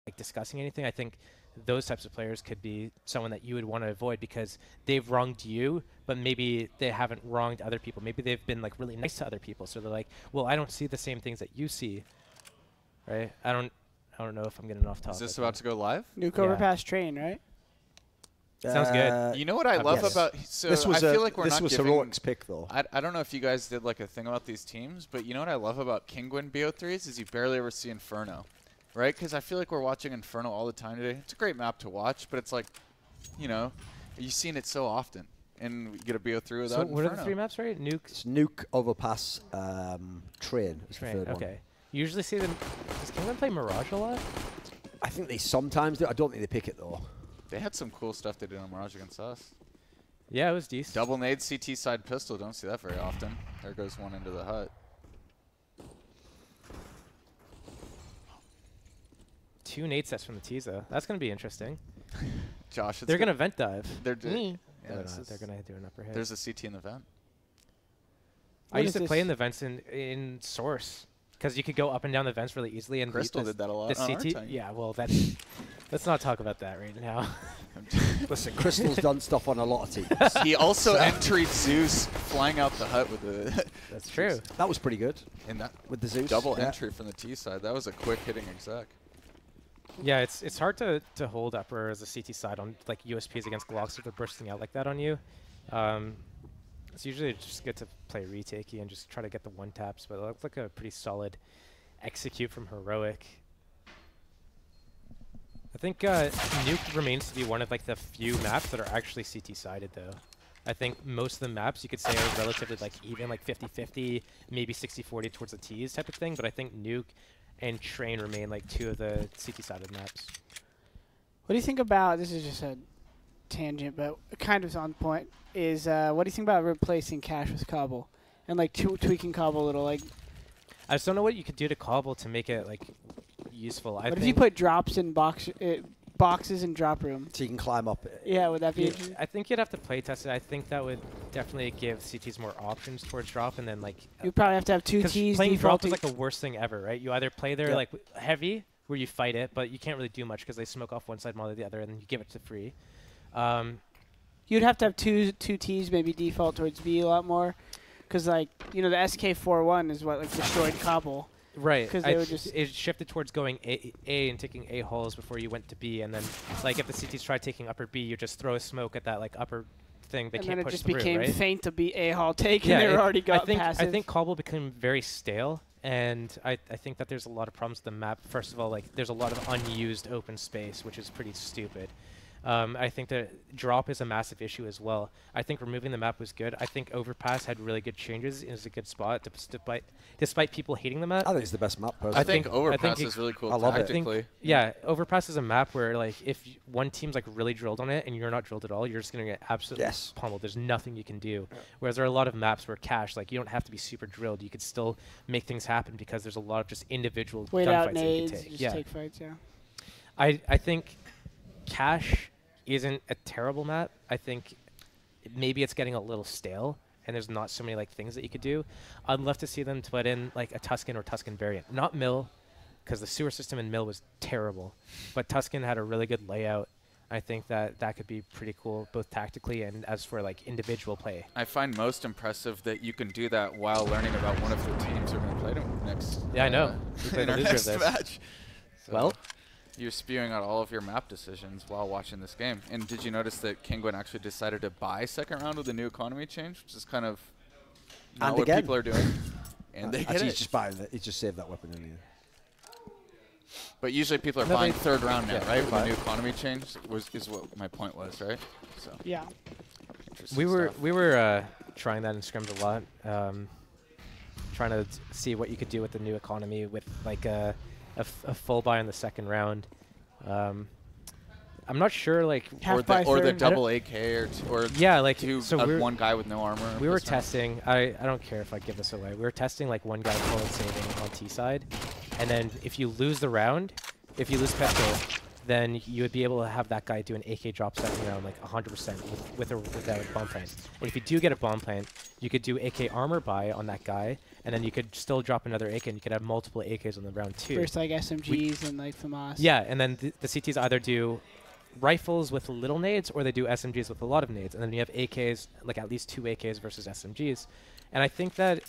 like discussing anything, I think those types of players could be someone that you would want to avoid because they've wronged you, but maybe they haven't wronged other people. Maybe they've been like really nice to other people, so they're like, well, I don't see the same things that you see, right? I don't know if I'm getting off topic. Is this about to go live? Nuke overpass train, right? Sounds good. You know what I love about this was I feel like we're this not was giving, Heroic's pick though. I don't know if you guys did like a thing about these teams, but you know what I love about Kinguin BO3s is you barely ever see Inferno, right? Because I feel like we're watching Inferno all the time today. It's a great map to watch, but it's like, you know, you've seen it so often, and we get a BO3 without So what Inferno. are the 3 maps, right? Nuke. It's Nuke, Overpass, Train. Is the third one. Okay. You usually see them. Does Kinguin play Mirage a lot? I think they sometimes do. I don't think they pick it though. They had some cool stuff they did on Mirage against us. Yeah, it was decent. Double nade CT side pistol. Don't see that very often. There goes one into the hut. 2 nade sets from the tees though. That's gonna be interesting. Josh, They're gonna vent dive. They're Yeah, this they're gonna do an upper hit. There's a CT in the vent. I used to play in the vents in Source because you could go up and down the vents really easily. And Crystal did that a lot the on our CT. time. Yeah, well, let's not talk about that right now. Listen, Crystal's done stuff on a lot of teams. He also entered Zeus flying out the hut with the. That's true. That was pretty good. And that with the Zeus double entry from the T side. That was a quick hitting exec. Yeah, it's hard to hold upper as a CT side on like USPs against Glocks if they're bursting out like that on you. It's usually just good to play retakey and just try to get the one taps, but it looks like a pretty solid execute from Heroic. I think Nuke remains to be one of like the few maps that are actually CT sided though. I think most of the maps you could say are relatively like even, like 50-50, maybe 60-40 towards the T's type of thing, but I think Nuke and Train remain like 2 of the CT sided maps. What do you think about, this is just a tangent, but kind of on point, is what do you think about replacing Cash with Cobble? And like tweaking Cobble a little, like... I just don't know what you could do to Cobble to make it like useful. What if you put drops in boxes in drop room? So you can climb up. Yeah, would that be... I think you'd have to play test it. I think that would definitely give CTs more options towards drop, and then like... You'd probably have to have 2 Ts playing drop is defaulting. like the worst thing ever, right? You either play there like heavy, where you fight it, but you can't really do much because they smoke off one side more than the other, and then you give it to free. You'd have to have two Ts maybe default towards B a lot more, because like you know the SK41 is what like destroyed Cobble. Right. Because they were just it shifted towards going A and taking A holes before you went to B, and then like if the CTs try taking upper B, you just throw a smoke at that like upper thing. They and can't then it push just through, became right? faint to be A hole taken. Yeah, They already got passive. I think Cobble became very stale, and I think that there's a lot of problems with the map. First of all, like there's a lot of unused open space, which is pretty stupid. I think that drop is a massive issue as well. I think removing the map was good. I think Overpass had really good changes. It was a good spot, despite people hating the map. I think it's the best map, personally. I think Overpass is really cool tactically. Yeah, Overpass is a map where like if one team's like really drilled on it and you're not drilled at all, you're just going to get absolutely pummeled. There's nothing you can do. Whereas there are a lot of maps where Cash, like you don't have to be super drilled. You could still make things happen because there's a lot of just individual gunfights that you can take. Just take fights, yeah. I think Cash isn't a terrible map. I think maybe it's getting a little stale, and there's not so many like things that you could do. I'd love to see them put in like a Tuscan or Tuscan variant, not Mill, because the sewer system in Mill was terrible. But Tuscan had a really good layout. I think that could be pretty cool, both tactically and as for like individual play. I find most impressive that you can do that while learning about one of the teams we're going to play next. Yeah, I know. In our next match. So well. You're spewing out all of your map decisions while watching this game. And did you notice that Kinguin actually decided to buy second round with the new economy change, which is kind of not what people are doing. And they get it. He's just buying it. He just saved that weapon in here. But usually people are buying third round now, right? With the new economy change is what my point was, right? So yeah. We were trying that in scrims a lot, trying to see what you could do with the new economy with like a full buy in the second round. I'm not sure, like or the double AK or yeah, like one guy with no armor. We were testing. I don't care if I give this away. We were testing like one guy forward saving on T side, and then if you lose the round, if you lose pistol, then you would be able to have that guy do an AK drop second round like 100% without a bomb plant. And if you do get a bomb plant, you could do AK armor buy on that guy, and then you could still drop another AK, and you could have multiple AKs on the round 2. First, like SMGs and like FAMAS. Yeah, and then the CTs either do rifles with little nades, or they do SMGs with a lot of nades, and then you have AKs, like at least 2 AKs versus SMGs. And I think that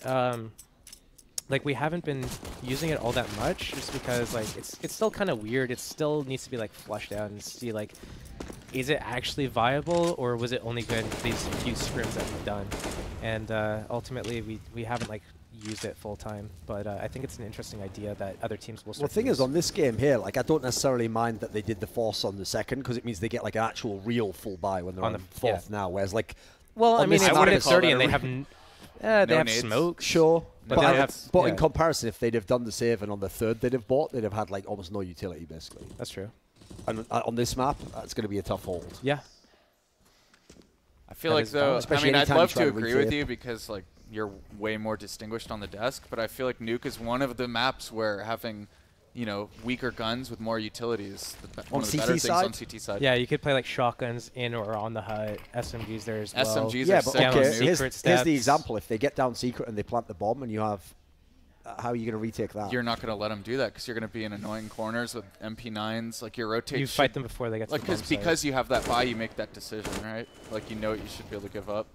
like we haven't been using it all that much, just because like it's still kind of weird. It still needs to be like flushed out and see like, is it actually viable, or was it only good these few scrims that we've done? And ultimately we haven't like used it full time, but I think it's an interesting idea that other teams will start. Well, the thing is, on this game here, like I don't necessarily mind that they did the force on the second, because it means they get like an actual real full buy when they're on the fourth now. Whereas like, well, I mean, it's wouldn't at call 30 that and they a have they have smoke. Sure, But but, they have- but yeah. in comparison, if they'd have done the save and on the third they'd have bought, they'd have had like almost no utility basically. That's true. And on this map, it's going to be a tough hold. Yeah. I feel That like is valid. though, I Especially mean, I'd anytime you love try to to agree with retape. you because like you're way more distinguished on the desk, but I feel like Nuke is one of the maps where having, you know, weaker guns with more utilities, one of the CT better things side? on CT side. Yeah, you could play like shotguns in or on the hut. SMGs there as well. SMGs Yeah, are but sick on okay, Nuke. here's Secret the steps. example. If they get down secret and they plant the bomb and you have, how are you going to retake that? You're not going to let them do that because you're going to be in annoying corners with MP9s. Like your rotate. You fight them before they get to Like the bomb site. because you have that buy, you make that decision, right? Like you know what you should be able to give up.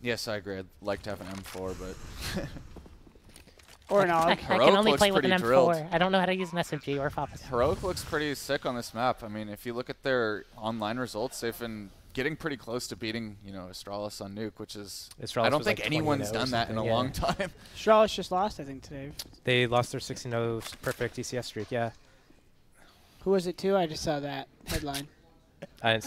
Yes, I agree. I'd like to have an M4, but Or an I AUG. can Heroic only looks play with an pretty M4. drilled. I don't know how to use an SMG or FAMAS. Heroic looks pretty sick on this map. I mean, if you look at their online results, they've been getting pretty close to beating, you know, Astralis on Nuke, which is Astralis I don't was think like anyone's 20-0 or done that in a something, long yeah. time. Stralis just lost, I think, today. They lost their 16-0 perfect DCS streak. Yeah. Who was it to? I just saw that headline. I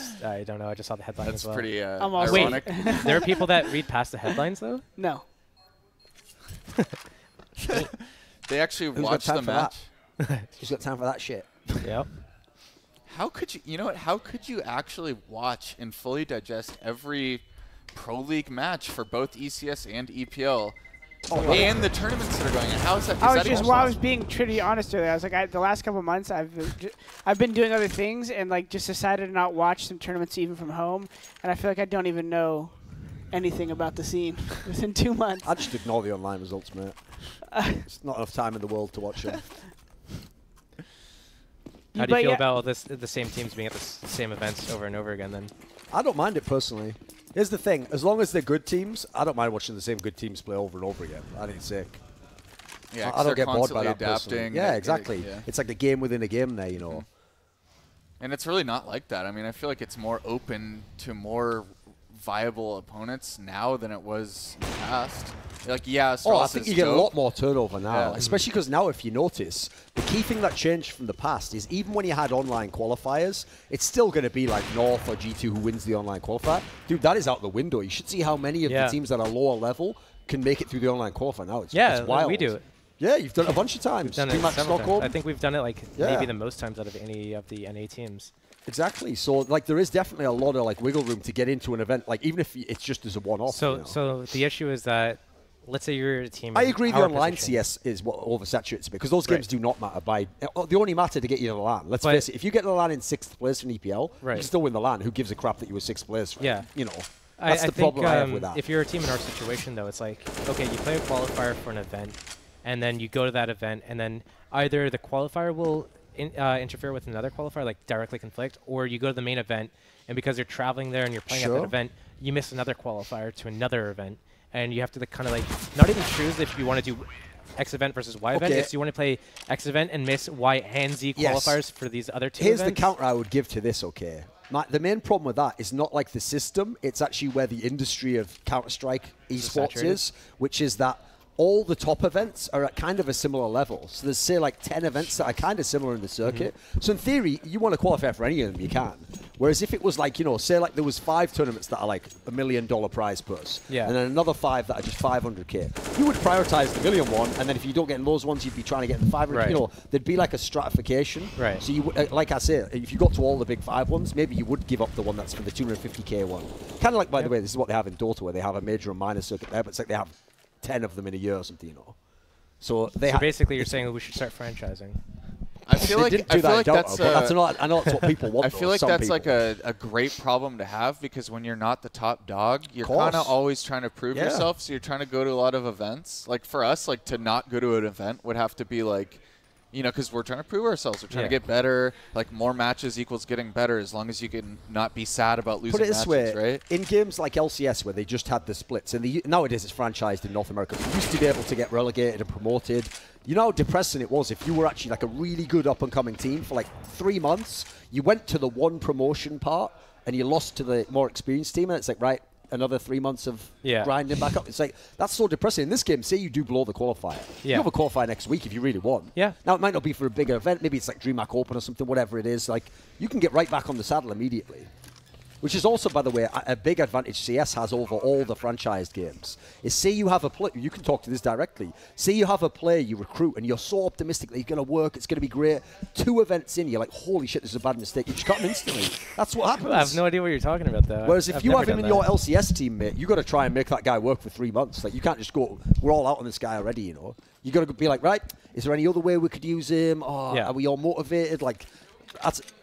don't know. I just saw the headline That's as well. pretty I'm also- ironic. There are people that read past the headlines though. No. They actually Who's got watched time the for match. Who's got time for that shit? Yep. How could you know what? How could you actually watch and fully digest every Pro League match for both ECS and EPL and the tournaments that are going on? How is that? Is I was that just even while I was possible? being pretty honest earlier. I was like, the last couple of months, I've been doing other things and like just decided to not watch some tournaments even from home, and I feel like I don't even know anything about the scene within 2 months. I just ignore the online results, mate. It's not enough time in the world to watch them. How do you But feel yeah- about all this? The same teams being at the same events over and over again? Then I don't mind it personally. Here's the thing: as long as they're good teams, I don't mind watching the same good teams play over and over again. I think it's sick. Yeah, 'cause I don't they're get bored by constantly that personally. adapting. Yeah, They- exactly. yeah. It's like the game within a game there, you know. And it's really not like that. I mean, I feel like it's more open to more viable opponents now than it was in the past. Like, yeah, Oh, I Astralis think is you get a dope. lot more turnover now, Yeah. especially because now, if you notice, the key thing that changed from the past is even when you had online qualifiers, it's still going to be like North or G2 who wins the online qualifier. Dude, that is out the window. You should see how many of Yeah. the teams that are lower level can make it through the online qualifier now. It's, yeah, it's wild. we do it. Yeah, you've done it a bunch of times. Done Team it like several times. Stockholm. I think we've done it like Yeah. maybe the most times out of any of the NA teams. Exactly. So, like, there is definitely a lot of like wiggle room to get into an event, like even if it's just as a one-off. So you know. so the issue is that, let's say you're a team. I in agree. The our online position. CS is what oversaturates it because those Right. games do not matter. They only matter to get you to the LAN. Let's But- face it. If you get to the LAN in 6th place in EPL, you Right. can still win the LAN. Who gives a crap that you were 6th place? Right? Yeah. You know, I that's the think, problem I have with that. If you're a team in our situation, though, it's like, okay, you play a qualifier for an event, and then you go to that event, and then either the qualifier will interfere with another qualifier, like directly conflict, or you go to the main event, and because you're traveling there and you're playing at Sure. that event, you miss another qualifier to another event, and you have to kind of like not even choose if you want to do X event versus Y event. Okay. It's you want to play X event and miss Y and Z Yes. qualifiers for these other two Here's events. the counter I would give to this, okay? The main problem with that is not like the system, it's actually where the industry of Counter-Strike esports saturated. is, which is that all the top events are at kind of a similar level. So there's, say, like 10 events that are kind of similar in the circuit. So in theory, you want to qualify for any of them, you can. Whereas if it was like, you know, say like there was 5 tournaments that are like $1 million prize purse, Yeah. and then another 5 that are just 500K, you would prioritize the $1 million one, and then if you don't get in those ones, you'd be trying to get in the 500. Right. You know, there'd be like a stratification. Right. So you would, like I say, if you got to all the big 5 ones, maybe you would give up the one that's for the 250K one. Kind of like, by the way, this is what they have in Dota, where they have a major and minor circuit there, but it's like they have 10 of them in a year or something, you know. So they So basically, you're saying that we should start franchising. I feel They like didn't I do feel that like in Dota, that's but that's not. I know that's what people want. I feel like some that's people. like a great problem to have because when you're not the top dog, you're Course. kind of always trying to prove Yeah. yourself. So you're trying to go to a lot of events. Like for us, like to not go to an event would have to be like, you know, because we're trying to prove ourselves. We're trying to get better. Like more matches equals getting better as long as you can not be sad about losing Put it this matches, way, right? in games like LCS where they just had the splits, and nowadays it's franchised in North America, you used to be able to get relegated and promoted. You know how depressing it was if you were actually like a really good up-and-coming team for like 3 months, you went to the one promotion part, and you lost to the more experienced team, and it's like, right, another 3 months of grinding back up. It's like, that's so depressing. In this game, say you do blow the qualifier. You have a qualifier next week if you really want. Yeah. Now, it might not be for a bigger event. Maybe it's like DreamHack Open or something, whatever it is. Like, you can get right back on the saddle immediately. Which is also, by the way, a big advantage CS has over all the franchised games. Is say you have a player, you can talk to this directly. Say you have a player you recruit and you're so optimistic that you're going to work, it's going to be great. 2 events in, you're like, holy shit, this is a bad mistake. You just cut him instantly. That's what happens. I have no idea what you're talking about, though. Whereas if I've you never have him done in your LCS team, mate, you got to try and make that guy work for 3 months. Like, you can't just go, we're all out on this guy already, you know. You got to be like, right, is there any other way we could use him? Oh, are we all motivated? Like,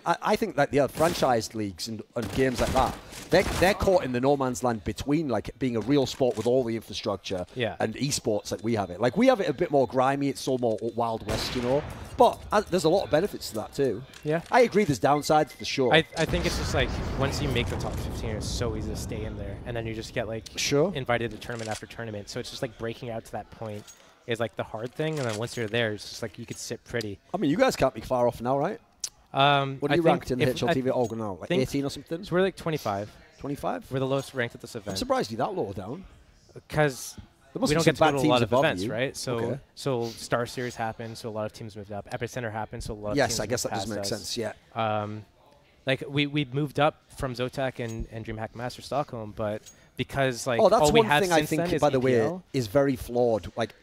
I think that the franchised leagues and games like that, they're caught in the no man's land between like being a real sport with all the infrastructure and esports like we have it. Like we have it a bit more grimy. It's so more Wild West, you know. But there's a lot of benefits to that too. Yeah, I agree. There's downsides for sure. I think it's just like once you make the top 15, it's so easy to stay in there, and then you just get like invited to tournament after tournament. So it's just like breaking out to that point is like the hard thing, and then once you're there, it's just like you could sit pretty. I mean, you guys can't be far off now, right? What are you ranked in the HLTV at Organ now? Like 18 or something? So we're like 25. 25? We're the lowest ranked at this event. I'm surprised you're that low down. Because we don't get to go to a lot of events, right? So so Star Series happened, so a lot of teams moved up. Epicenter happened, so a lot of teams I guess that does moved make past sense, yeah. Like we moved up from Zotac and DreamHack Master Stockholm, but because like that's all we one have thing since I think, then is by the way, EPL. is very flawed. Like,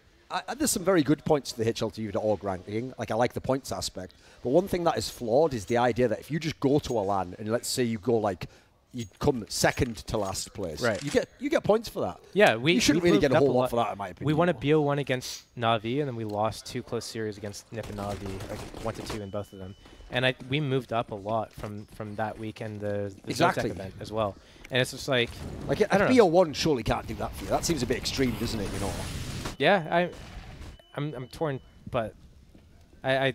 there's some very good points to the HLTV.org ranking. Like, I like the points aspect. But one thing that is flawed is the idea that if you just go to a LAN and let's say you go like, you come second to last place, right? You get points for that. Yeah, you shouldn't really get a whole lot for that, in my opinion. We won a BO1 against Na'Vi, and then we lost 2 close series against Nip and Na'Vi, like 1-2 in both of them. And we moved up a lot from that weekend, the Zotac event as well. And it's just like I don't know. BO1 surely can't do that for you. That seems a bit extreme, doesn't it? You know. Yeah, I'm torn, but I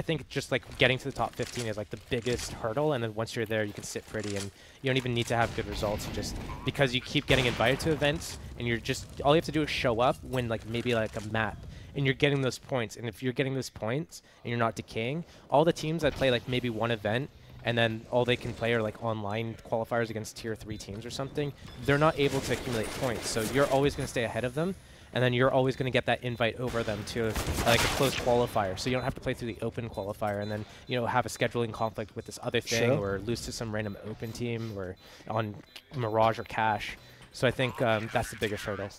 think just like getting to the top 15 is like the biggest hurdle, and then once you're there, you can sit pretty, and you don't even need to have good results. You just because you keep getting invited to events, and you're just all you have to do is show up when like maybe like a map, and you're getting those points. And if you're getting those points and you're not decaying, all the teams that play like maybe one event, and then all they can play are like online qualifiers against tier 3 teams or something, they're not able to accumulate points. So you're always going to stay ahead of them. And then you're always going to get that invite over them to like a closed qualifier. So you don't have to play through the open qualifier and then, you know, have a scheduling conflict with this other thing or lose to some random open team or on Mirage or Cash. So I think that's the biggest hurdle.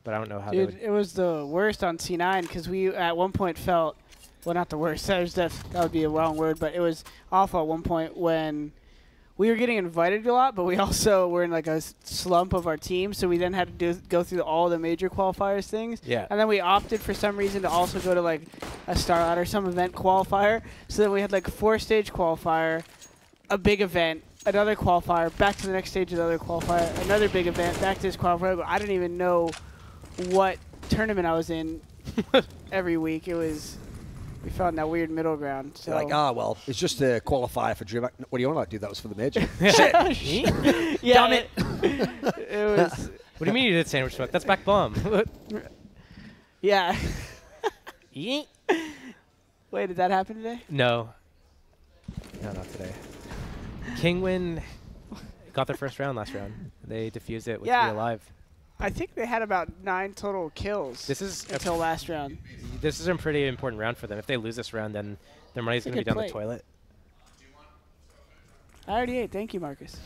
But I don't know how it was the worst on C9 because we at one point felt, well, not the worst. That would be a wrong word, but it was awful at one point when we were getting invited a lot, but we also were in like a slump of our team, so we then had to go through all the major qualifiers things. Yeah. And then we opted for some reason to also go to like a Starlight or some event qualifier. So then we had like a 4-stage qualifier, a big event, another qualifier, back to the next stage of the other qualifier, another big event, back to this qualifier. But I didn't even know what tournament I was in every week. We found that weird middle ground. So like, well, it's just a qualifier for DreamHack. What do you want to do? That was for the major. Shit. Damn it. It was. What do you mean you did sandwich smoke? That's back bomb. Yeah. Yeet. Wait, did that happen today? No. No, not today. Kinguin got their first round last round. They defused it with Be Alive. I think they had about 9 total kills until last round. This is a pretty important round for them. If they lose this round, then their money's going to be down the toilet. I already ate. Thank you, Marcus.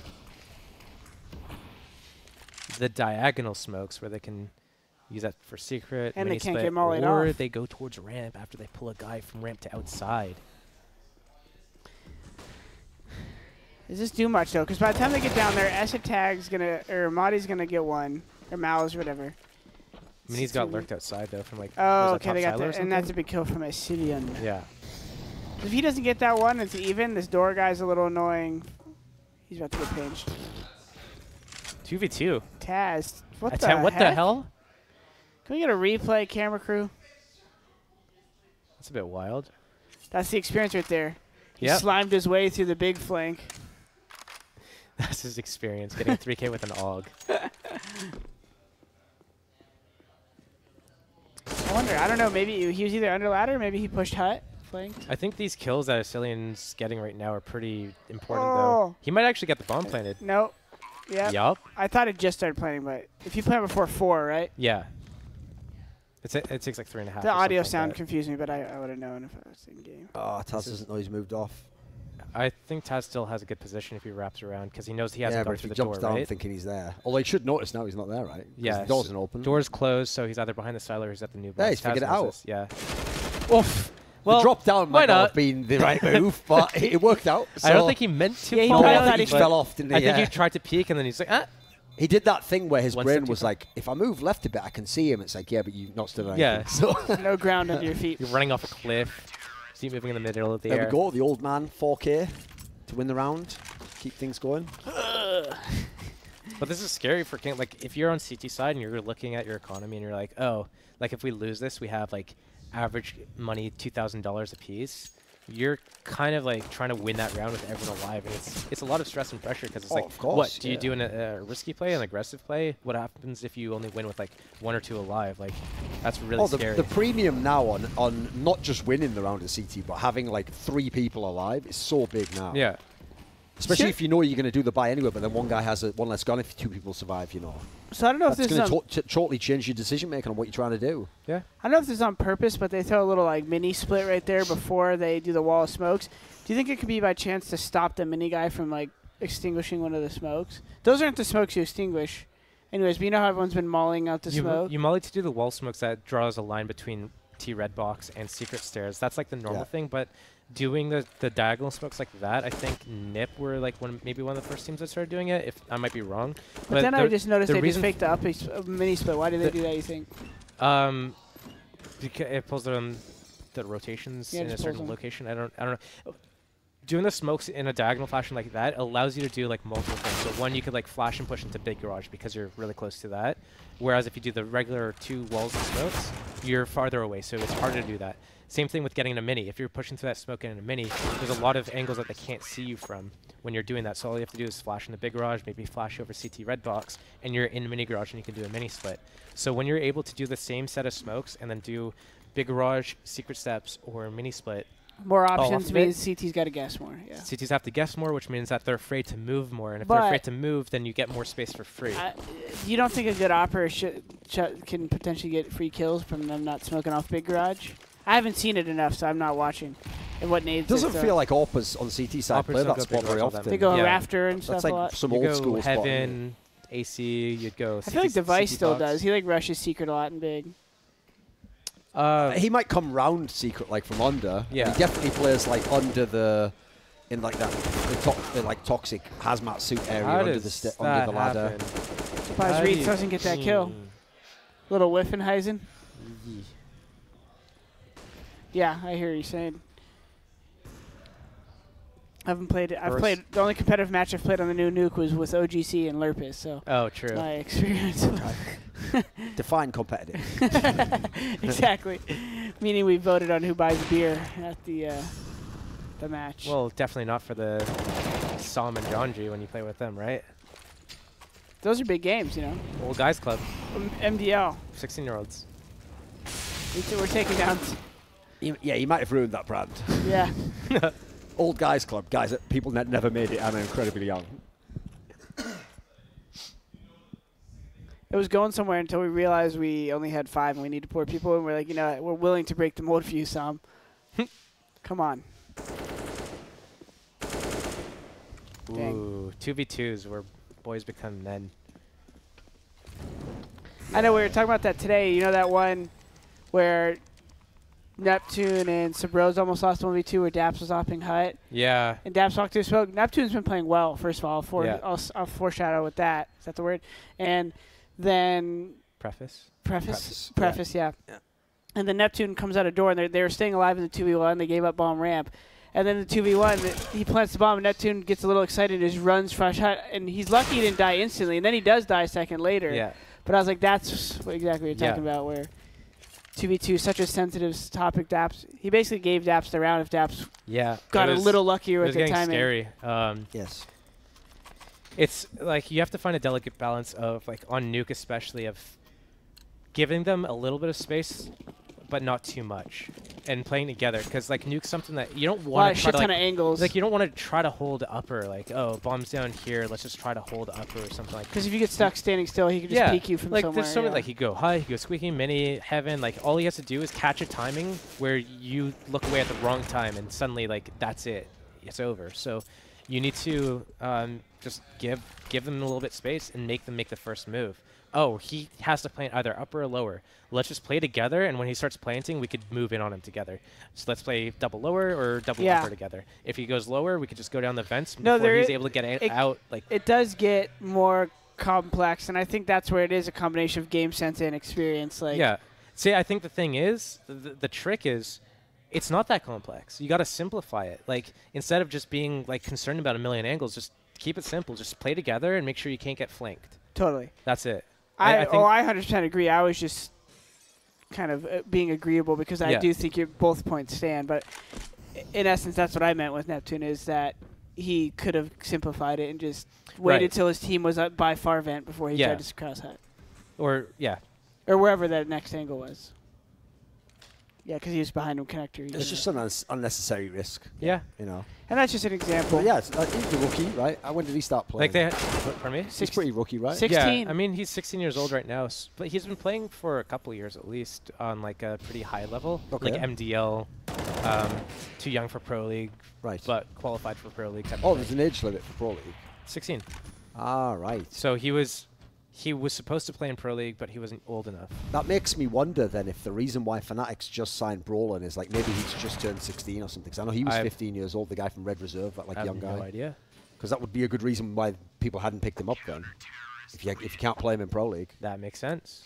The diagonal smokes where they can use that for secret. And they can't split, get mollied or off. they go towards ramp after they pull a guy from ramp to outside. Does this do much, though? Because by the time they get down there, Esset Tag's going to, or Mahdi's going to get one, or Mao's or whatever. Mini's got lurked outside, though, from like. Oh, was okay, that they top got silo or that. And that's a something? big kill from Ascidian. Yeah. If he doesn't get that one, it's even. This door guy's a little annoying. He's about to get pinched. 2v2. Taz. What A the 10 what the heck? hell? Can we get a replay, camera crew? That's a bit wild. That's the experience right there. He Yep. slimed his way through the big flank. That's his experience, getting a 3K with an AUG. I wonder. I don't know. Maybe he was either under ladder. Maybe he pushed hut. Flanked. I think these kills that Ascilian's getting right now are pretty important, Oh. though. He might actually get the bomb planted. Nope. Yep. Yup. I thought it just started playing, but if you plant before 4, right? Yeah. It takes like 3.5. The or audio something sound like confused me, but I would have known if I was in game. Oh, Taz doesn't know he's moved off. that. I think Taz still has a good position if he wraps around because he knows he Yeah, hasn't but gone if through he the door, jumps down right? thinking he's there. Although he should notice now he's not there, right? 'Cause Yeah. the door's isn't open. Door's closed, so he's either behind the silo or he's at the new box. Yeah, he's Taz figured it knows out. this, Yeah. Oof. Well, the drop down why might not not? have been the right move, but it worked out. I don't So think he meant to Yeah, he fall probably off, thought he he but fell off, didn't he? I think Yeah. he tried to peek and then he's like, ah. He did that thing where his One brain step was too far. like, if I move left a bit, I can see him. It's like, yeah, but you've not stood on Yeah. anything. So No ground under your feet. You're running off a cliff. Keep moving in the middle of the there air. we go. The old man, 4K to win the round. Keep things going. But this is scary for King. Like, if you're on CT side and you're looking at your economy and you're like, oh, like if we lose this, we have like average money $2,000 a piece. You're kind of like trying to win that round with everyone alive, and it's a lot of stress and pressure because it's Oh, like, of course, what do you yeah. do in a risky play, an aggressive play? What happens if you only win with like 1 or 2 alive? Like, that's really scary. The premium now on not just winning the round at CT, but having like 3 people alive is so big now. Yeah. Especially Sure. if you know you're going to do the buy anyway, but then one guy has one less gun if 2 people survive, you know. So I don't know if That's this is going on, to totally change your decision making on what you're trying to do. Yeah. I don't know if this is on purpose, but they throw a little like mini split right there before they do the wall of smokes. Do you think it could be by chance to stop the mini guy from like extinguishing one of the smokes? Those aren't the smokes you extinguish. Anyways, but you know how everyone's been mauling out the smoke? You molly to do the wall smokes that draws a line between T red box and secret stairs. That's like the normal Yeah. thing, but doing the diagonal smokes like that, I think NIP were like maybe one of the first teams that started doing it. If I might be wrong, but then I just noticed the they just reason faked the up mini split. Why did they the- do that, you think? because it pulls on the rotations Yeah, it in a just pulls certain them. location. I don't know. Doing the smokes in a diagonal fashion like that allows you to do like multiple things. So one, you could like flash and push into big garage because you're really close to that. Whereas if you do the regular 2 walls of smokes, you're farther away, so it's harder to do that. Same thing with getting in a mini. If you're pushing through that smoke in a mini, there's a lot of angles that they can't see you from when you're doing that. So all you have to do is flash in the big garage, maybe flash over CT red box, and you're in mini garage and you can do a mini split. So when you're able to do the same set of smokes and then do big garage, secret steps, or mini split, More off options of it. means CT's got to guess more. Yeah. CTs have to guess more, which means that they're afraid to move more. And if But- they're afraid to move, then you get more space for free. You don't think a good opera can potentially get free kills from them not smoking off big garage? I haven't seen it enough, so I'm not watching. And what nades It doesn't they feel like Orpas on CT side Orpas play don't that go spot big very garage all often. they go Yeah. rafter and That's stuff a lot. like some you old go school spot. Heaven, AC, you'd go I feel like CT Device still box. does. He like rushes secret a lot and big. He might come round secret like from under. Yeah. He definitely plays like under the in like that the like toxic hazmat suit area How under does the under that the ladder. happen? Surprised How do Reeds you- doesn't get that kill. Little Whiffenheisen. Yee. Yeah, I hear you saying. I haven't played it. I've First- played the only competitive match I've played on the new Nuke was with OGC and Lurpus, so Oh, true. my experience. Define competitive. Exactly. Meaning we voted on who buys beer at the match. Well, definitely not for the Sam and Janji when you play with them, right? those are big games, you know. Old Guys Club, MDL. 16-year-olds. We're taking down. Yeah, he might have ruined that brand. Yeah. Old guys club, guys that people never made it and are incredibly young. It was going somewhere until we realized we only had 5 and we need to pour people in. We're like, you know, we're willing to break the mold for you, Sam. Come on. Dang. Ooh, 2v2s where boys become men. I know we were talking about that today. You know that one where Neptune and Sabrose almost lost 1v2 where Daps was opping Hut Yeah. and Daps walked to smoke. Neptune's been playing well, first of all. Yeah. I'll foreshadow with that. Is that the word? And then Preface, yeah. And the Neptune comes out a door, and they were staying alive in the 2v1. They gave up bomb ramp. And then the 2v1, he plants the bomb, and Neptune gets a little excited and just runs fresh hot. And he's lucky he didn't die instantly. And then he does die a second later. Yeah. But I was like, that's exactly what you're talking about, where 2v2 is such a sensitive topic. Daps, he basically gave Daps the round if Daps got a little luckier with the timing. It was getting scary. Yes. It's like you have to find a delicate balance of, like, on Nuke especially, of giving them a little bit of space, but not too much, and playing together. Because, like, Nuke's something that you don't want to try to, like, ton of angles. Like, you don't want to try to hold upper, like, oh, bomb's down here, let's just try to hold upper or something like that. Because if you get stuck standing still, he can just peek you from like, somewhere. There's so many, like, he go high, he goes squeaky, mini, heaven. Like, all he has to do is catch a timing where you look away at the wrong time, and suddenly, like, that's it. It's over. So you need to just give them a little bit of space and make them make the first move. Oh, he has to plant either upper or lower. Let's just play together, and when he starts planting, we could move in on him together. So let's play double lower or double upper together. If he goes lower, we could just go down the vents before he's able to get out. Like, it does get more complex, and I think that's where it is a combination of game sense and experience. Like, yeah. See, I think the thing is, the trick is, it's not that complex. You got to simplify it. Like, instead of just being, like, concerned about a million angles, just keep it simple. Just play together and make sure you can't get flanked. Totally. That's it. I 100% agree. I was just kind of being agreeable because I do think both points stand. But in essence, that's what I meant with Neptune, is that he could have simplified it and just waited till his team was up by far vent before he tried to cross hut. Or wherever that next angle was. Yeah, because he was behind him connector. It's just an unnecessary risk. Yeah. You know. And that's just an example. But yeah, he's the rookie, right? When did he start playing? Like they pardon me? He's pretty rookie, right? 16. Yeah, I mean, he's 16 years old right now, but he's been playing for a couple years at least on, like, a pretty high level. Okay. Like MDL, too young for Pro League, right? But qualified for Pro League. Oh, there's an age limit for Pro League. 16. Ah, right. So he was supposed to play in Pro League, but he wasn't old enough. That makes me wonder then if the reason why Fnatic's just signed Brolin is like maybe he's just turned 16 or something. Because I know he was 15 years old, the guy from Red Reserve, that like young guy. I have no idea. Because that would be a good reason why people hadn't picked him up then. If you can't play him in Pro League. That makes sense.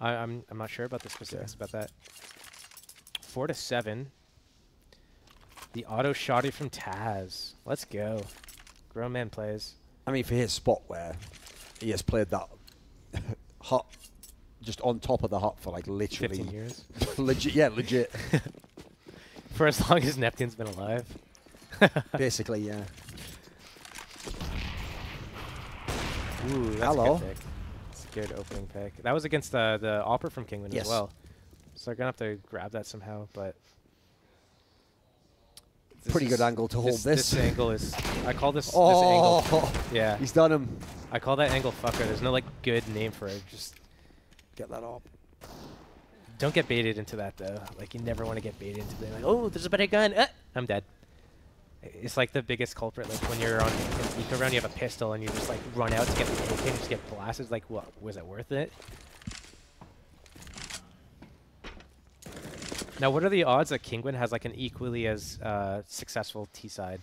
I'm not sure about the specifics about that. 4-7. The auto shotty from Taz. Let's go. Grown man plays. I mean, for his spot where he has played that hut just on top of the hut for like literally 15 years. legit. For as long as Neptune's been alive. Basically, yeah. Ooh, that's Hello. a good pick. It's a good opening pick. That was against the Opera from Kinguin as well. So they're going to have to grab that somehow, but... Pretty good angle to hold this. This angle is... I call this angle... Yeah. He's done him. I call that angle fucker. There's no, like, good name for it. Just get that up. Don't get baited into that, though. Like, you never want to get baited into being like, oh, there's a better gun. I'm dead. It's like the biggest culprit. Like, when you're on an eco round, you have a pistol, and you just, like, run out to get the AK and just get blasted. Like, what? Was it worth it? Now, what are the odds that Kinguin has, like, an equally as successful T-side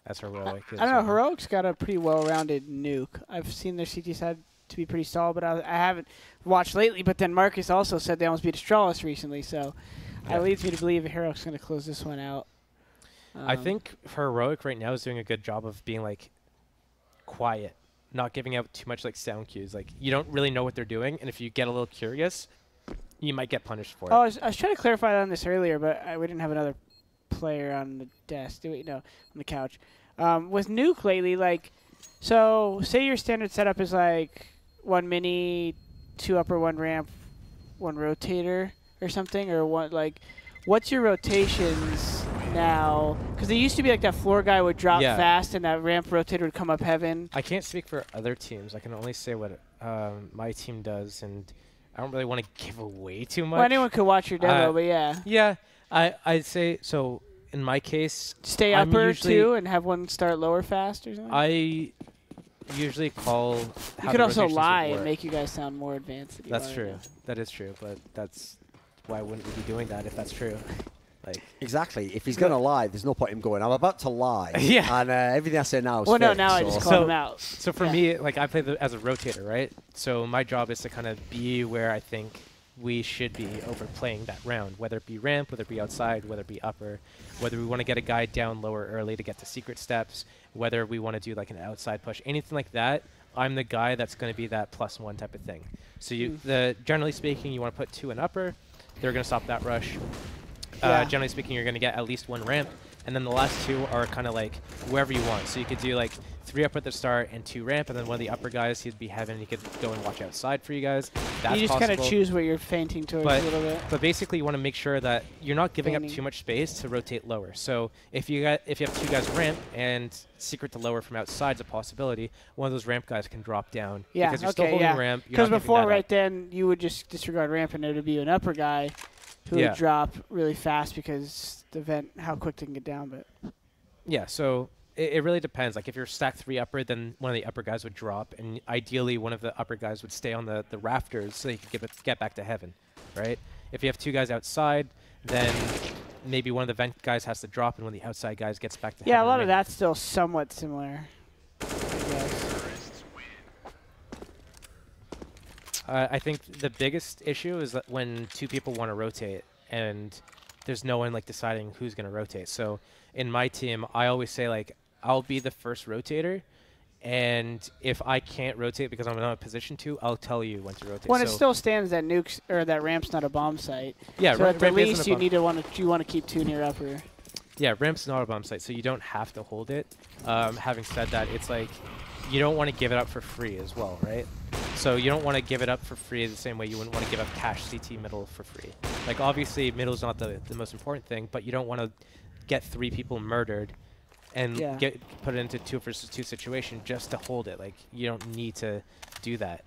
as Heroic? I don't know. Heroic's got a pretty well-rounded nuke. I've seen their CT side to be pretty solid, but I haven't watched lately. But then Marcus also said they almost beat Astralis recently, so that leads me to believe Heroic's going to close this one out. I think Heroic right now is doing a good job of being, like, quiet, not giving out too much, like, sound cues. Like, you don't really know what they're doing, and if you get a little curious, you might get punished for it. I was trying to clarify on this earlier, but we didn't have another player on the desk. No, on the couch. With Nuke lately, like, so say your standard setup is like 1 mini, 2 upper, 1 ramp, 1 rotator or something, or what? Like, what's your rotations now? Because it used to be like that floor guy would drop fast and that ramp rotator would come up heaven. I can't speak for other teams. I can only say what my team does, and I don't really want to give away too much. Well, anyone could watch your demo, but yeah. Yeah, I'd say so. In my case, stay upper too and have one start lower fast or something. I usually call. You could also lie and make you guys sound more advanced. That's true. That is true, but that's why wouldn't we be doing that if that's true? Like Exactly. If he's going to lie, there's no point in him going, I'm about to lie. Yeah. And everything I say now is Well, no, fake, now I so- just called him out. So for Yeah. me, like I play as a rotator, right? So my job is to kind of be where I think we should be overplaying that round, whether it be ramp, whether it be outside, whether it be upper, whether we want to get a guy down lower early to get to secret steps, whether we want to do like an outside push, anything like that. I'm the guy that's going to be that +1 type of thing. So generally speaking, you want to put 2 in upper. They're going to stop that rush. Yeah. Generally speaking, you're going to get at least 1 ramp. And then the last 2 are kind of like wherever you want. So you could do like 3 up at the start and 2 ramp. And then one of the upper guys, he'd be heaven. He could go and watch outside for you guys. That's You just kind of possible. choose what you're feinting towards a little bit. But basically, you want to make sure that you're not giving up Feigning. too much space to rotate lower. So if you have 2 guys ramp and secret to lower from outside is a possibility, one of those ramp guys can drop down. Yeah, Because you're still holding ramp. Because before, right then, you would just disregard ramp and it would be an upper guy who would drop really fast because the vent, how quick they can get down. But yeah, so it really depends. Like if you're stack 3 upper, then one of the upper guys would drop, and ideally one of the upper guys would stay on the rafters so you could get back to heaven, right? If you have 2 guys outside, then maybe one of the vent guys has to drop, and one of the outside guys gets back to heaven. yeah, a lot of that's still somewhat similar, I guess. I think the biggest issue is that when 2 people want to rotate and there's no one like deciding who's going to rotate. So in my team, I always say like I'll be the first rotator, and if I can't rotate because I'm not in a position to, I'll tell you when to rotate. When it So still stands that nukes or that ramp's not a bomb site. yeah, So at the ramp isn't least a you bomb. need to want to keep 2 near upper. Yeah, ramp's not a bomb site, so you don't have to hold it. Having said that, it's like you don't want to give it up for free as well, right? So you don't want to give it up for free the same way you wouldn't want to give up cash CT middle for free. Like obviously middle's not the most important thing, but you don't want to get 3 people murdered and get put it into 2 versus 2 situation just to hold it. Like you don't need to do that.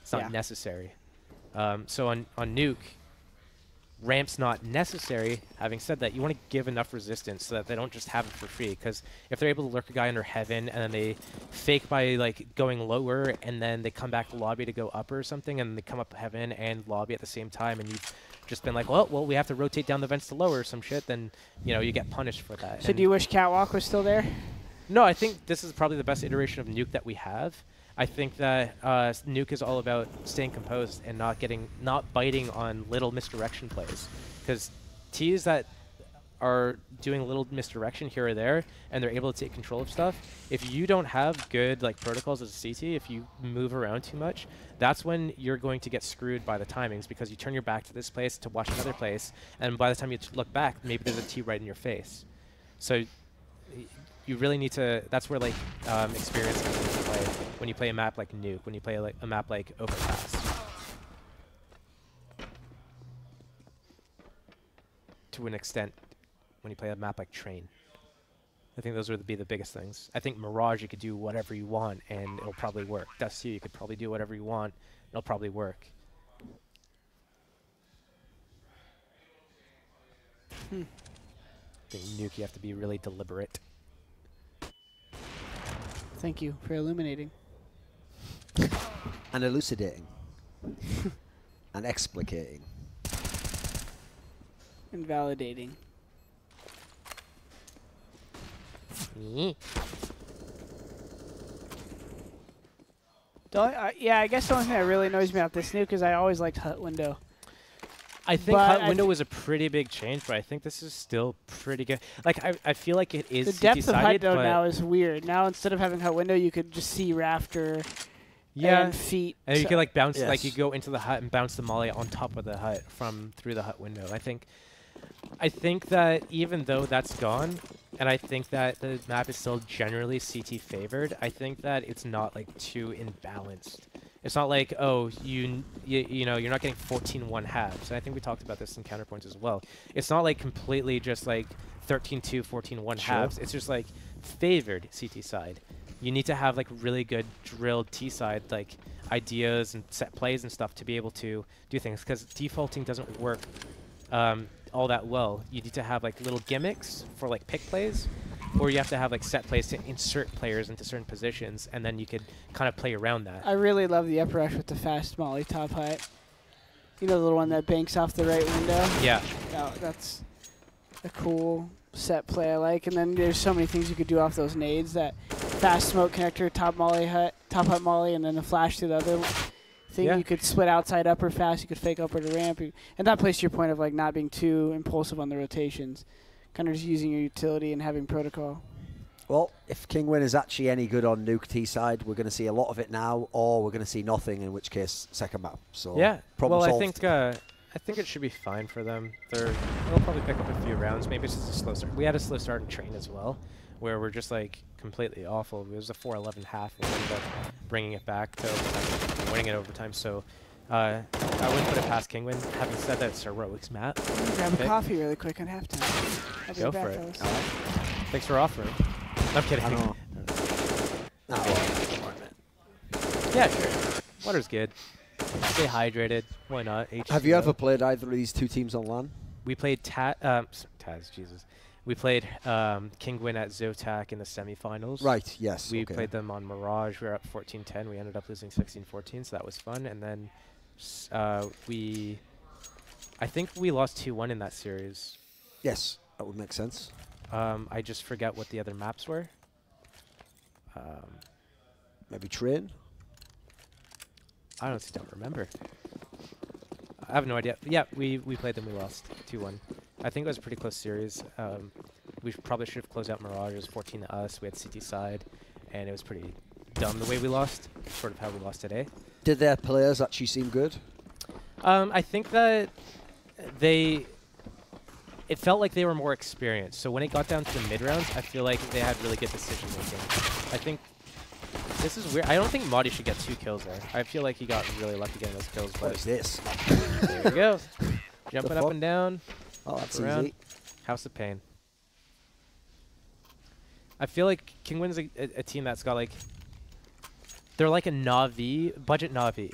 It's not necessary. So on Nuke, ramp's not necessary. Having said that, you want to give enough resistance so that they don't just have it for free. Because if they're able to lurk a guy under heaven and then they fake by like going lower and then they come back to lobby to go upper or something and they come up heaven and lobby at the same time and you've just been like, well, we have to rotate down the vents to lower or some shit, then you get punished for that. So do you wish Catwalk was still there? No, I think this is probably the best iteration of Nuke that we have. I think that Nuke is all about staying composed and not biting on little misdirection plays. Because teams that are doing a little misdirection here or there and they're able to take control of stuff, if you don't have good like protocols as a CT, if you move around too much, that's when you're going to get screwed by the timings because you turn your back to this place to watch another place, and by the time you look back, maybe there's a T right in your face. So you really need to. That's where like experience comes into play when you play a map like Nuke, when you play like a map like Overpass. To an extent, when you play a map like Train, I think those would be the biggest things. I think Mirage, you could do whatever you want and it'll probably work. Dust 2, you could probably do whatever you want, it'll probably work. I think Nuke, you have to be really deliberate. Thank you for illuminating. And elucidating. And explicating. And validating. Yeah, I guess the only thing that really annoys me about this Nuke is I always liked Hut Window. I think But Hut Window was a pretty big change, but I think this is still pretty good. Like, I feel like it is The depth of Hut CT-sided, though but now is weird. Now instead of having Hut Window, you could just see Rafter and feet. And you So- can like bounce, Yes. like you go into the hut and bounce the molly on top of the hut through the hut window. I think that even though that's gone, and I think that the map is still generally CT favored, I think that it's not like too imbalanced. It's not like, oh, you know, you're not getting 14-1 halves. And I think we talked about this in Counterpoints as well. It's not like completely just like 13-2, 14-1 halves. It's just like favored CT side. You need to have like really good drilled T side like ideas and set plays and stuff to be able to do things, because defaulting doesn't work all that well. You need to have like little gimmicks for like pick plays, or you have to have like set plays to insert players into certain positions, and then you could kind of play around that. I really love the upper rush with the fast molly top height. You know, the little one that banks off the right window? Yeah. No, that's a cool set play I like. And then there's so many things you could do off those nades. That fast smoke connector, top hut molly, and then the flash to the other thing. Yeah. You could split outside upper fast. You could fake upper to ramp. And that plays to your point of like not being too impulsive on the rotations. Kind of just using your utility and having protocol. Well, if Kinguin is actually any good on Nuke T side, we're going to see a lot of it now, or we're going to see nothing, in which case, second map. So Yeah. problem Well, solved. I think it should be fine for them. They'll probably pick up a few rounds. Maybe it's just a slow start. We had a slow start in train as well, where we're just like completely awful. It was a 4-11 half. We ended up bringing it back to overtime, and winning it overtime. So I wouldn't put it past Kinguin. Having said that, it's heroics Matt. Grab Okay. a coffee really quick on halftime. I'll be Go back, for it. fellas. Thanks for offering. I'm kidding. I know. Yeah, sure. Water's good. Stay hydrated. Why not? Have you H2O. ever played either of these two teams on LAN? We played Taz, Jesus. We played Kinguin at Zotac in the semifinals. Right, yes. We okay. played them on Mirage. We were up 14-10. We ended up losing 16-14, so that was fun. And then I think we lost 2-1 in that series. Yes, that would make sense. I just forget what the other maps were. Maybe train? I honestly don't remember. I have no idea. Yeah, we played them. We lost 2-1. I think it was a pretty close series. We probably should have closed out Mirage. It was 14 to us. We had CT side, and it was pretty dumb the way we lost. Sort of how we lost today. Did their players actually seem good? I think that it felt like they were more experienced. So when it got down to the mid rounds, I feel like they had really good decision making. I think this is weird. I don't think Madi should get 2 kills there. I feel like he got really lucky getting those kills. What But is this? there we go. Jumping up and down. Oh, that's around. easy. House of Pain. I feel like Kinguin's a team that's got like, they're like a Na'Vi, budget Na'Vi,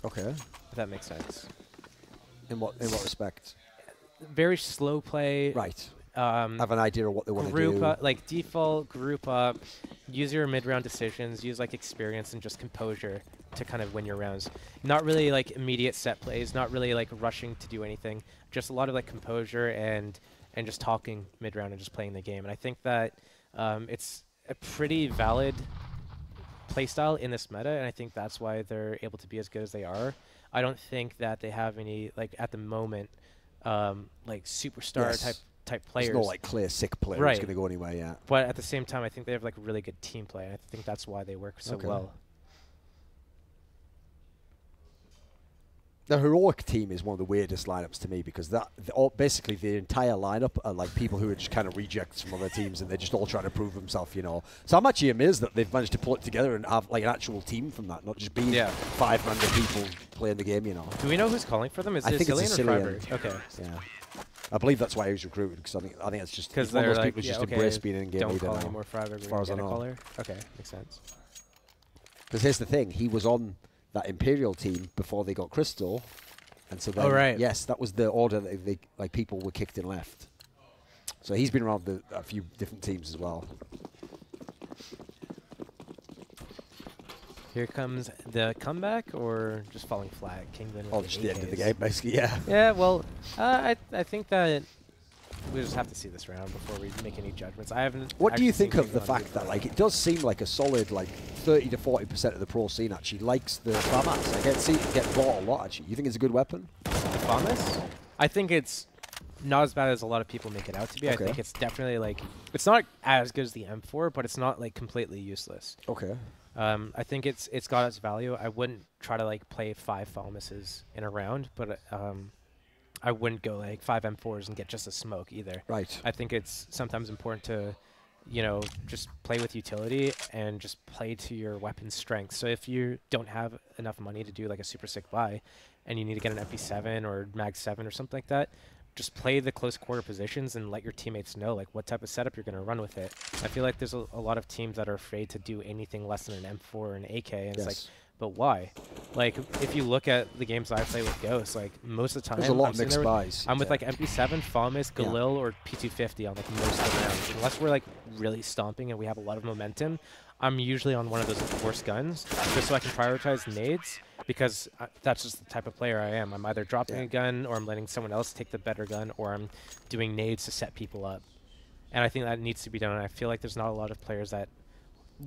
Okay. if that makes sense. In what respect? Very slow play. Right. Um, Have an idea of what they want to group do. up, like default group up, use your mid-round decisions, use like experience and just composure to kind of win your rounds. Not really like immediate set plays, not really like rushing to do anything, just a lot of like composure and just talking mid-round and just playing the game. And I think that it's a pretty valid playstyle in this meta, and I think that's why they're able to be as good as they are. I don't think that they have any, like at the moment, like superstar type players. There's no like clear sick player who's Right. going to go anywhere yet. But at the same time, I think they have like really good team play. I think that's why they work so Okay. well. The heroic team is one of the weirdest lineups to me because basically the entire lineup are like people who are just kind of rejects from other teams and they're just all trying to prove themselves, you know. So I'm actually amazed that they've managed to pull it together and have like an actual team from that, not just being 5 random people playing the game, you know. Do we know who's calling for them? Is I it think it's Cillian a or Cillian. Freiberg? Okay. Yeah. I believe that's why he was recruited because I think it's just Because one of they're those like, people who's yeah, just okay, embrace being an in-game don't leader call now. anymore Freiberg. As far as I know. Caller. Okay, makes sense. Because here's the thing, he was on that Imperial team before they got Crystal. And so then, right. yes, that was the order that they like people were kicked and left. So he's been around a few different teams as well. Here comes the comeback, or just falling flat. Kinguin. Oh, with just the end of the AKs. game, basically, yeah. Yeah, well, I think that we just have to see this round before we make any judgments. I haven't. What do you actually think seen of the Kinguin fact move that, on. like, it does seem like a solid, like, 30 to 40% of the pro scene actually likes the FAMAS? I can see it get bought a lot, actually. You think it's a good weapon? Famas? I think it's not as bad as a lot of people make it out to be. Okay. I think it's definitely like, it's not as good as the M4, but it's not like completely useless. Okay. I think it's got its value. I wouldn't try to like play 5 Falmases in a round, but I wouldn't go like 5 M4s and get just a smoke either. Right. I think it's sometimes important to, you know, just play with utility and just play to your weapon's strength. So if you don't have enough money to do like a super sick buy and you need to get an MP7 or Mag 7 or something like that, just play the close quarter positions and let your teammates know like what type of setup you're going to run with it. I feel like there's a lot of teams that are afraid to do anything less than an M4 or an AK, and it's like, but why? Like, if you look at the games I play with Ghost, like most of the time, There's a lot I'm of sitting mixed there with- buys. I'm with like MP7, Famas, Yeah. Galil, or P250 on like most of the rounds. Unless we're like really stomping and we have a lot of momentum, I'm usually on one of those worst guns, just so I can prioritize nades because that's just the type of player I am. I'm either dropping a gun, or I'm letting someone else take the better gun, or I'm doing nades to set people up. And I think that needs to be done. And I feel like there's not a lot of players that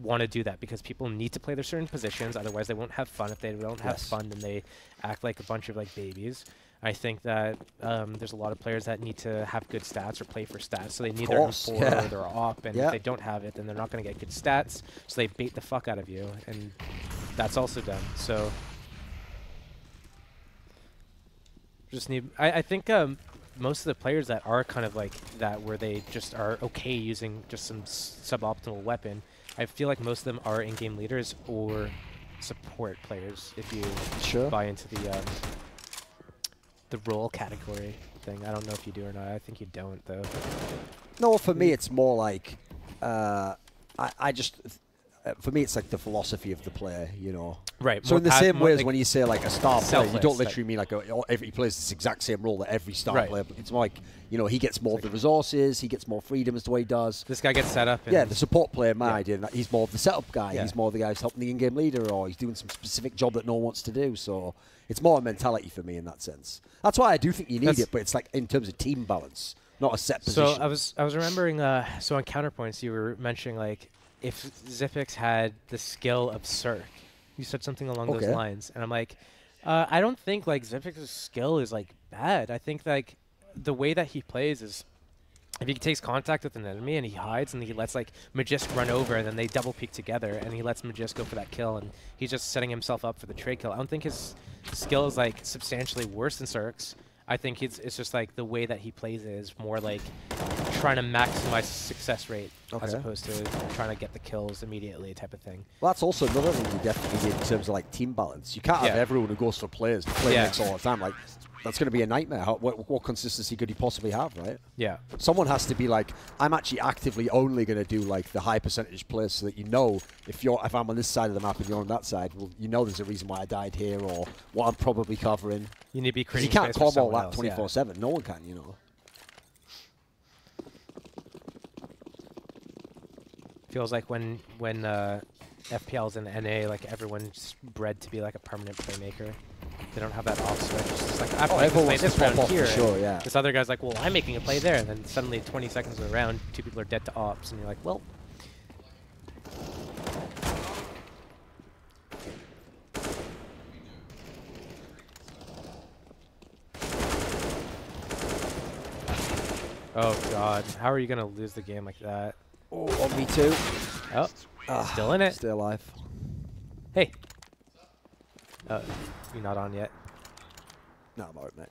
want to do that, because people need to play their certain positions. Otherwise, they won't have fun. If they don't have fun, then they act like a bunch of like babies. I think that there's a lot of players that need to have good stats or play for stats. So they need their M4 or their AWP, and if they don't have it, then they're not going to get good stats. So they bait the fuck out of you, and that's also done. So just need. I think most of the players that are kind of like that, where they just are okay using just some suboptimal weapon, I feel like most of them are in-game leaders or support players. If you buy into the role category thing. I don't know if you do or not. I think you don't, though. No, for me, it's more like I just for me, it's like the philosophy of the player, you know. Right. So in the same way as like when you say like a star player, you don't literally like mean like he plays this exact same role that every star player. But it's more like, you know, he gets more of the resources, he gets more freedom as to what he does. This guy gets set up. Yeah, the support player, my idea, he's more of the setup guy. He's more the guy who's helping the in-game leader, or he's doing some specific job that no one wants to do. So it's more a mentality for me in that sense. That's why I do think you need it, but it's like in terms of team balance, not a set position. So I was remembering. So on counterpoints, you were mentioning like, if Xyphix had the skill of Cirque, you said something along those lines, and I'm like, I don't think like Xyphix's skill is like bad. I think like the way that he plays is, if he takes contact with an enemy and he hides and he lets like Magisk run over, and then they double peek together and he lets Magisk go for that kill, and he's just setting himself up for the trade kill. I don't think his skill is like substantially worse than Cirque's. I think it's just like the way that he plays it is more like trying to maximize success rate as opposed to trying to get the kills immediately type of thing. Well, that's also another thing you definitely need in terms of like team balance. You can't have everyone who goes for players, playmates all the time. Like, that's going to be a nightmare. What consistency could he possibly have, right? Yeah. Someone has to be like, I'm actually actively only going to do like the high percentage plays, so that you know if I'm on this side of the map and you're on that side, well, you know there's a reason why I died here or what I'm probably covering. You need to be creating. You can't combo all that 24/7. No one can, you know. Feels like when FPL's in NA, like everyone's bred to be like a permanent playmaker. They don't have that off switch. It's just like, I play this round here. Sure, This other guy's like, well, I'm making a play there. And then suddenly 20 seconds of the round, 2 people are dead to ops. And you're like, well. Oh, God. How are you going to lose the game like that? Oh, 1v2. Oh, still in it. Still alive. Hey. You're not on yet. No, I'm alright, mate.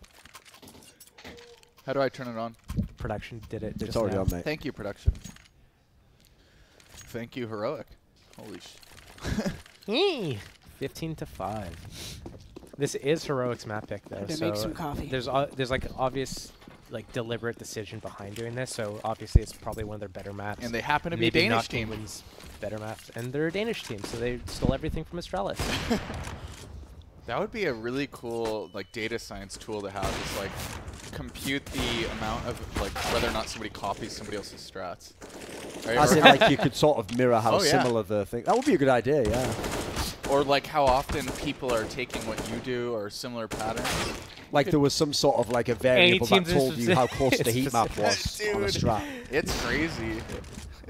How do I turn it on? Production did it. It's already on, mate. Thank you, production. Thank you, Heroic. Holy sh. 15-5. This is Heroic's map pick, though. They make some coffee. There's like obvious, like deliberate decision behind doing this. So obviously it's probably one of their better maps. And they happen to be Maybe Danish not team. Kinguin's better maps, and they're a Danish team, so they stole everything from Astralis. That would be a really cool like data science tool to have. Is like compute the amount of like whether or not somebody copies somebody else's strats. As in, like you could sort of mirror how similar the thing. That would be a good idea, yeah. Or like how often people are taking what you do or similar patterns. Like there was some sort of like a variable that told you how close the heat map was on a strat. It's crazy.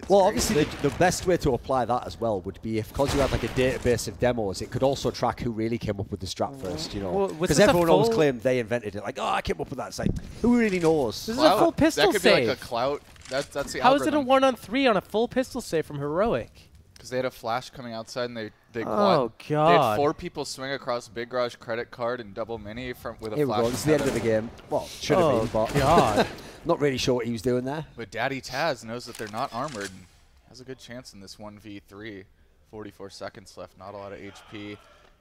Well, obviously, the best way to apply that as well would be if, because you had like a database of demos, it could also track who really came up with the strat first, you know. Because everyone always claimed they invented it. Like, oh, I came up with that. It's like, who really knows? This is a full pistol save. That could be like a clout. That's the How is it a 1-on-3 on a full pistol save from Heroic? Because they had a flash coming outside and they God. They had 4 people swing across Big Garage credit card and double mini with a Here flash. We go. This is the end of the game. Well, should have been, but God. Not really sure what he was doing there. But Daddy Taz knows that they're not armored. And has a good chance in this 1v3. 44 seconds left. Not a lot of HP.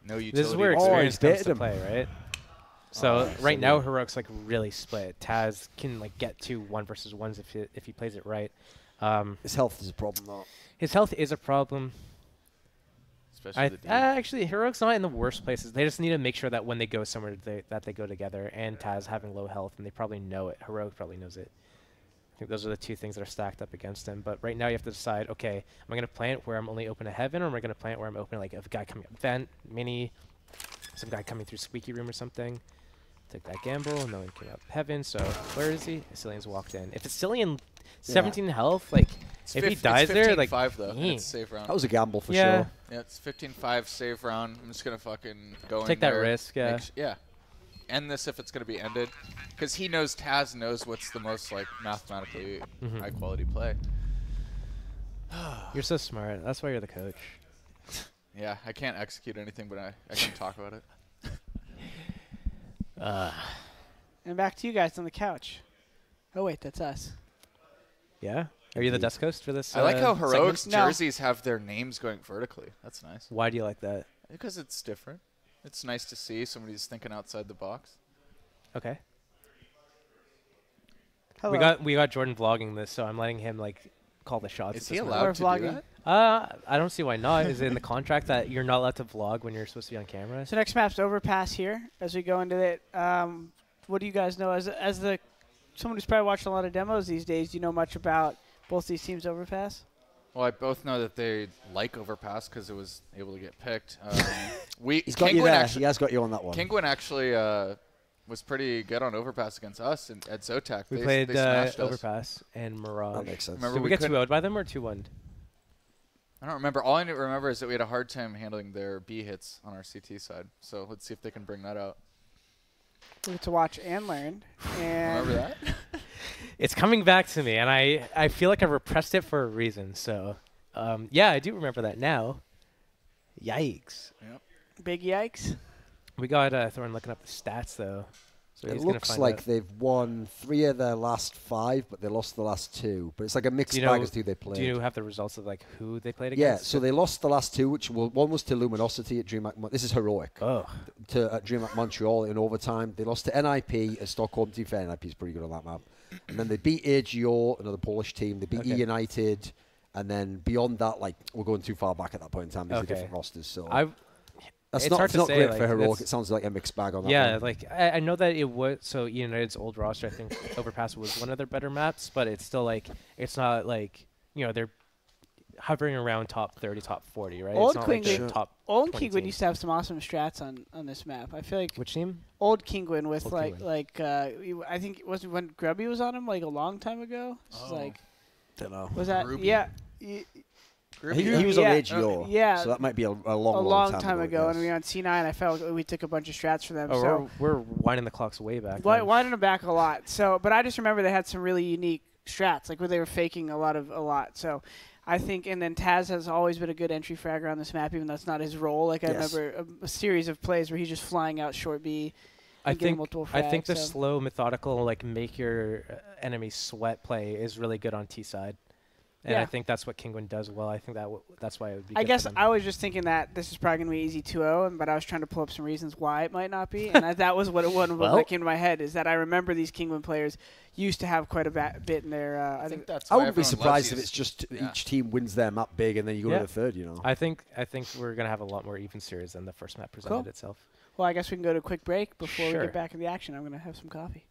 No utility. This is where experience comes to play, right? So right now, Heroic's like really split. Taz can like get to 1v1s if he plays it right. His health is a problem, though. His health is a problem. Actually, Heroic's not in the worst places. They just need to make sure that when they go somewhere, that they go together. And Taz having low health, and they probably know it. Heroic probably knows it. I think those are the 2 things that are stacked up against him. But right now, you have to decide, okay, am I going to plant where I'm only open to heaven, or am I going to plant where I'm open like a guy coming up vent, mini? some guy coming through Squeaky Room or something. Took that gamble. No one came up Heaven. So where is he? Cillian's walked in. If it's Cillian, 17 health, like if he dies there, like 5 though. And it's save round. That was a gamble for Yeah. sure. Yeah, it's 15-5 save round. I'm just gonna fucking go Take in that there, risk, yeah. yeah. End this if it's gonna be ended, because he knows Taz knows what's the most like mathematically high quality play. you're so smart. That's why you're the coach. Yeah, I can't execute anything, but I can talk about it. And back to you guys on the couch. Oh wait, that's us. Yeah. Are you the Dust Coast for this? I like how segment? Heroic's No. jerseys have their names going vertically. That's nice. Why do you like that? Because it's different. It's nice to see somebody's thinking outside the box. Okay. Hello. We got Jordan vlogging this, so I'm letting him like call the shots. Is at he this allowed moment. to We're do vlogging. that? I don't see why not. Is it in the contract that you're not allowed to vlog when you're supposed to be on camera? So next map's Overpass here. As we go into it, what do you guys know as the someone who's probably watched a lot of demos these days? Do you know much about both these teams' Overpass? Well, I both know that they like Overpass because it was able to get picked. He's got you there. He has got you on that one. Kinguin actually was pretty good on Overpass against us at Zotac. We they played smashed us. Overpass and Mirage. That makes sense. Remember Did we get 2-0'd by them or 2-1? I don't remember. All I remember is that we had a hard time handling their B hits on our CT side. So let's see if they can bring that out. We get to watch and learn. And Remember that? It's coming back to me, and I feel like I repressed it for a reason. So, yeah, I do remember that now. Yikes. big yikes. We got Thorin looking up the stats, though. So It he's gonna looks find like out. they've won 3 of their last 5, but they lost the last 2. But it's like a mixed Do you know- bag as to who they played. Do you have the results of like who they played Yeah, against? so they lost the last 2, which one was to Luminosity at DreamHack. This is heroic. Oh, At DreamHack Montreal in overtime. They lost to NIP at Stockholm. To be fair, NIP is pretty good on that map. And then they beat AGO, another Polish team. They beat Okay. E United. And then beyond that, like, we're going too far back at that point in time. These are Okay. different rosters. So it's not, hard it's to not say, great like, for heroic. it's- It sounds like a mixed bag on that yeah. one. Like I know that it was so United's old roster. I think Overpass was one of their better maps, but it's still like it's not like they're hovering around top 30, top 40, right? Old it's not like Queen- they're top. Old 20 Kinguin team. used to have some awesome strats on this map. I feel like Which team? old Kinguin with Old like Kinguin. I think it was when Grubby was on him like a long time ago. This is like Don't know. was that Ruby. yeah. He was on Yeah. AGO. Yeah. So that might be a A long, long time ago, and yes. we were on C9. I felt like we took a bunch of strats for them. Oh, so we're winding the clocks way back. then. winding them back a lot. So, but I just remember they had some really unique strats, like where they were faking a lot. So, I think, and then Taz has always been a good entry fragger on this map, even though it's not his role. Like I Yes. remember a series of plays where he's just flying out short B. I and getting think multiple I think frags, the so. slow, methodical, like make your enemy sweat play is really good on T side, and Yeah. I think that's what Kinguin does well. I think that's why it would be. I good guess for them. I was just thinking that this is probably going to be easy 2-0, but I was trying to pull up some reasons why it might not be, and that was what Well. that came to my head, is that I remember these Kinguin players used to have quite a bit in their, I think that's I why wouldn't be everyone surprised loves if these. it's just Yeah. each team wins their map big and then you go Yeah. to the third, I think we're gonna have a lot more even series than the first map presented Cool. itself. well, I guess we can go to a quick break before we Sure. get back in the action. I'm going to have some coffee.